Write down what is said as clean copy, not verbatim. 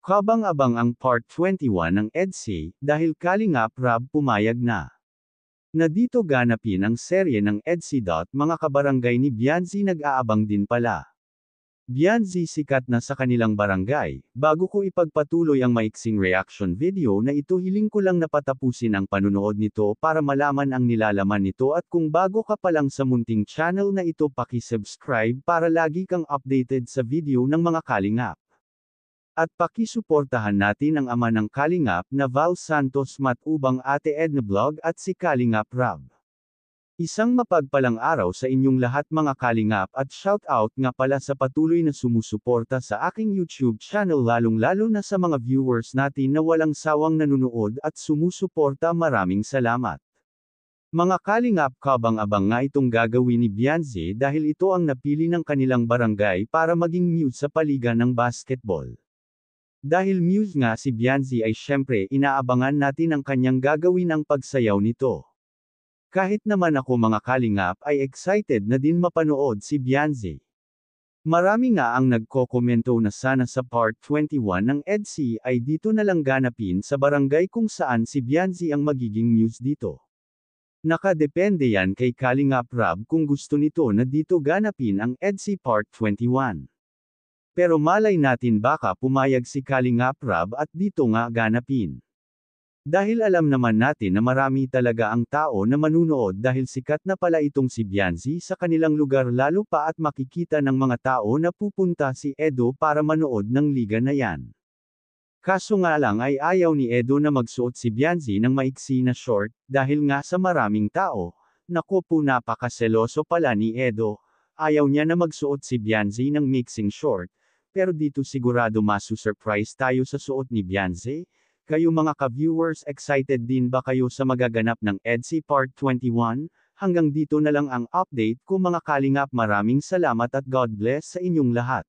Kabang-abang ang Part 21 ng EDSA, dahil Kalingap Rab pumayag na. Dito ganapin ang serye ng EDSA. Mga kabarangay ni Bianzi nag-aabang din pala. Bianzi sikat na sa kanilang barangay. Bago ko ipagpatuloy ang maiksing reaction video na ito, hiling ko lang na patapusin ang panunood nito para malaman ang nilalaman nito, at kung bago ka pa lang sa munting channel na ito, paki-subscribe para lagi kang updated sa video ng mga Kalingap. At pakisuportahan natin ang ama ng Kalingap na Val Santos Matubang, Ate Edna Vlog at si Kalingap Rab. Isang mapagpalang araw sa inyong lahat mga Kalingap, at shout out nga pala sa patuloy na sumusuporta sa aking YouTube channel, lalong-lalo na sa mga viewers natin na walang sawang nanunood at sumusuporta. Maraming salamat. Mga Kalingap, kabang-abang nga itong gagawin ni Bianzi dahil ito ang napili ng kanilang barangay para maging muse sa paliga ng basketball. Dahil muse nga si Bianzi ay syempre inaabangan natin ang kanyang gagawin ang pagsayaw nito. Kahit naman ako mga Kalingap ay excited na din mapanood si Bianzi. Marami nga ang nagkokomento na sana sa Part 21 ng EDSA ay dito na lang ganapin sa barangay kung saan si Bianzi ang magiging muse dito. Nakadepende yan kay Kalingap Rab kung gusto nito na dito ganapin ang EDSA Part 21. Pero malay natin baka pumayag si Kalingap Rab at dito nga ganapin. Dahil alam naman natin na marami talaga ang tao na manunood dahil sikat na pala itong si Bianzi sa kanilang lugar, lalo pa at makikita ng mga tao na pupunta si Edo para manood ng liga na yan. Kaso nga lang ay ayaw ni Edo na magsuot si Bianzi ng maiksi na short, dahil nga sa maraming tao. Naku po, napakaseloso pala ni Edo. Ayaw niya na magsuot si Bianzi ng mixing short. Pero dito sigurado masusurprise tayo sa suot ni Bianzi. Kayo mga ka-viewers, excited din ba kayo sa magaganap ng EDSA Part 21? Hanggang dito na lang ang update ko mga Kalingap. Maraming salamat at God bless sa inyong lahat.